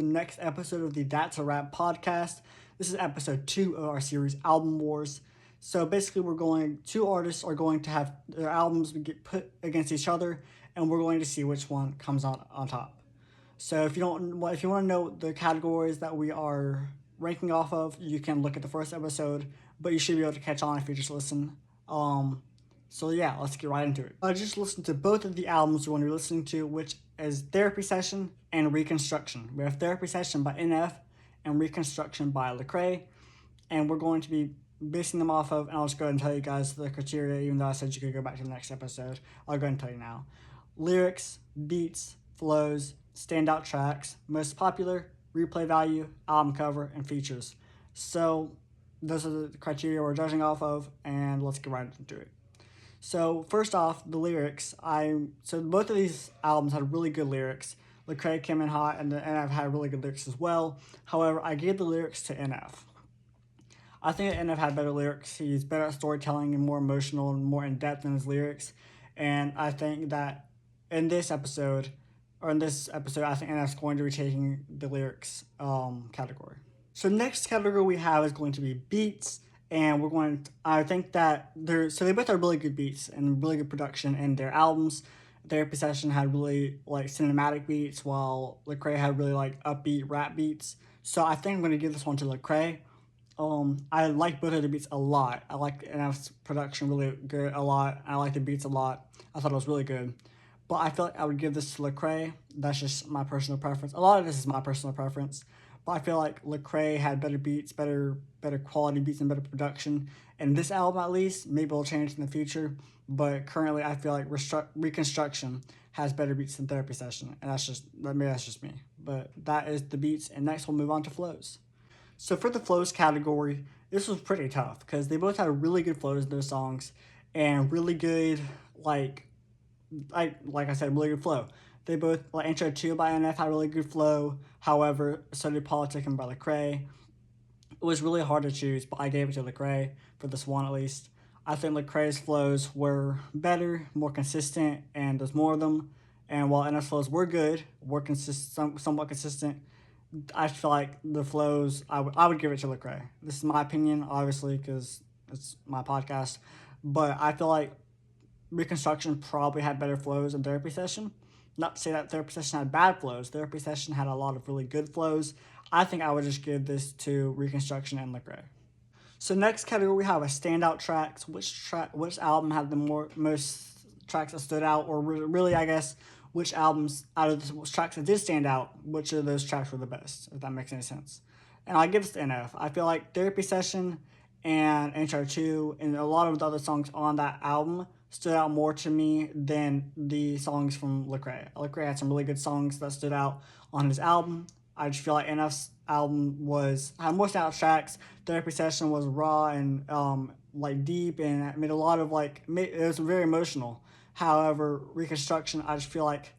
The next episode of the That's a Rap podcast. This is episode 2 of our series Album Wars. So basically, two artists are going to have their albums get put against each other, and we're going to see which one comes on top. So if you want to know the categories that we are ranking off of, you can look at the first episode, but you should be able to catch on if you just listen. So yeah, let's get right into it. I just listened to both of the albums we're going to be listening to, which is Therapy Session and Reconstruction. We have Therapy Session by NF and Reconstruction by Lecrae, and we're going to be basing them off of, and I'll just go ahead and tell you guys the criteria, even though I said you could go back to the next episode. I'll go ahead and tell you now. Lyrics, beats, flows, standout tracks, most popular, replay value, album cover, and features. So those are the criteria we're judging off of, and let's get right into it. So first off, the lyrics. So both of these albums had really good lyrics. Lecrae came in hot, and the NF had really good lyrics as well. However, I gave the lyrics to NF. I think that NF had better lyrics. He's better at storytelling and more emotional and more in depth in his lyrics. And I think that in this episode, I think NF's going to be taking the lyrics category. So next category we have is going to be beats. And I think that they both have really good beats and really good production in their albums. Therapy Session had really like cinematic beats, while Lecrae had really like upbeat rap beats. So I think I'm going to give this one to Lecrae. I like both of the beats a lot. I like NF's production really good a lot. I like the beats a lot. I thought it was really good. But I feel like I would give this to Lecrae. That's just my personal preference. A lot of this is my personal preference. But I feel like Lecrae had better beats, better quality beats, and better production. And this album, at least, maybe it'll change in the future. But currently, I feel like Reconstruction has better beats than Therapy Session. And that's just me. But that is the beats. And next, we'll move on to flows. So for the flows category, this was pretty tough because they both had really good flows in their songs and really good, like I said, really good flow. They both, like Intro 2 by NF had really good flow. However, so did Politicking by Lecrae. It was really hard to choose, but I gave it to Lecrae for this one at least. I think Lecrae's flows were better, more consistent, and there's more of them. And while NF's flows were good, somewhat consistent, I feel like the flows, I would give it to Lecrae. This is my opinion, obviously, because it's my podcast. But I feel like Reconstruction probably had better flows than Therapy Session. Not to say that Therapy Session had bad flows. Therapy Session had a lot of really good flows. I think I would just give this to Reconstruction and Lecrae. So next category we have a standout tracks. Which album had the most tracks that stood out, or really, I guess, which albums out of the tracks that did stand out, which of those tracks were the best, if that makes any sense. And I give this to NF. I feel like Therapy Session and Intro 2 and a lot of the other songs on that album stood out more to me than the songs from Lecrae. Lecrae had some really good songs that stood out on his album. I just feel like NF's album had more standout tracks. Therapy Session was raw and deep, and made a lot of it was very emotional. However, Reconstruction, I just feel like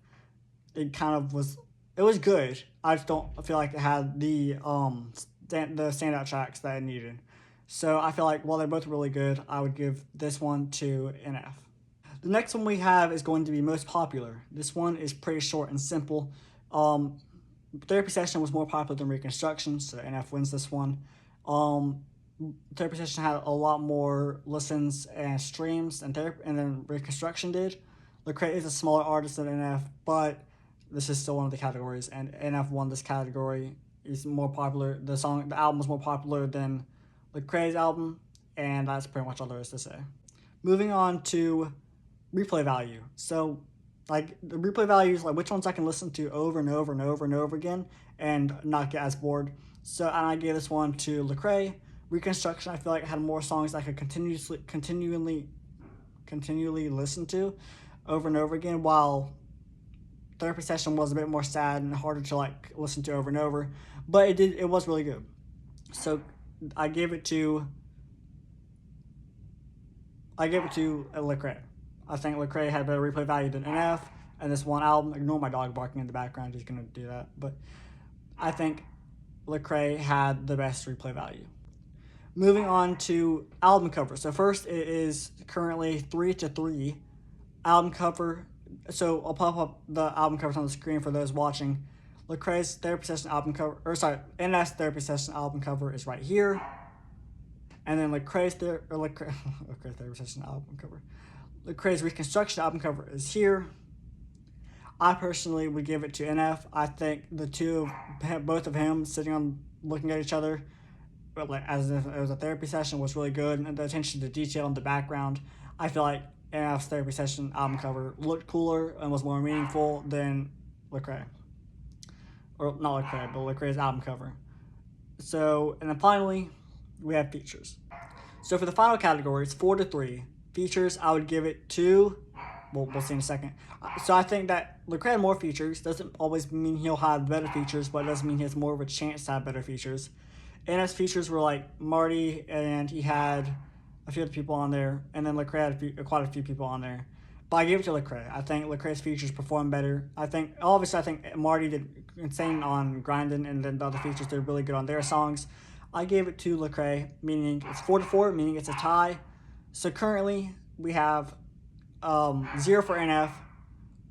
it was good. I just don't feel like it had the standout tracks that it needed. So I feel like while they're both really good, I would give this one to NF. The next one we have is going to be most popular. This one is pretty short and simple. Therapy Session was more popular than Reconstruction, so NF wins this one. Therapy Session had a lot more listens and streams and then Reconstruction did. Lecrae is a smaller artist than NF, but this is still one of the categories, and NF won this category. He's more popular. The album was more popular than Lecrae's album, and that's pretty much all there is to say. Moving on to replay value. So, the replay value is which ones I can listen to over and over and over and over again and not get as bored. So, and I gave this one to Lecrae. Reconstruction, I feel like it had more songs I could continually listen to over and over again, while Therapy Session was a bit more sad and harder to listen to over and over, but it was really good. So I gave it to Lecrae. I think Lecrae had better replay value than NF, and this one album. Ignore my dog barking in the background; he's gonna do that. But I think Lecrae had the best replay value. Moving on to album cover. So first, it is currently 3-3. Album cover. So I'll pop up the album covers on the screen for those watching. Lecrae's therapy session album cover, NF's therapy session album cover is right here. And then Lecrae's therapy session album cover. Lecrae's Reconstruction album cover is here. I personally would give it to NF. I think the both of him sitting on looking at each other, but like as if it was a therapy session, was really good, and the attention to detail in the background. I feel like NF's therapy session album cover looked cooler and was more meaningful than Lecrae, or not Lecrae, but Lecrae's album cover. So, and then finally, we have features. So for the final categories, 4 to 3 features, I would give it to. Well, we'll see in a second. So I think that Lecrae had more features. Doesn't always mean he'll have better features, but it does mean he has more of a chance to have better features. NF's features were like Marty, and he had a few other people on there, and then Lecrae had quite a few people on there. But I gave it to Lecrae. I think Lecrae's features performed better. I think Marty did insane on Grindin', and then the other features did really good on their songs. I gave it to Lecrae, meaning it's 4 to 4, meaning it's a tie. So currently we have 0 for NF,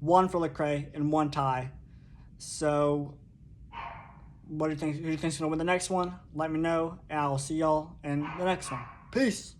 1 for Lecrae, and 1 tie. So, what do you think? Who do you think's gonna win the next one? Let me know, and I will see y'all in the next one. Peace.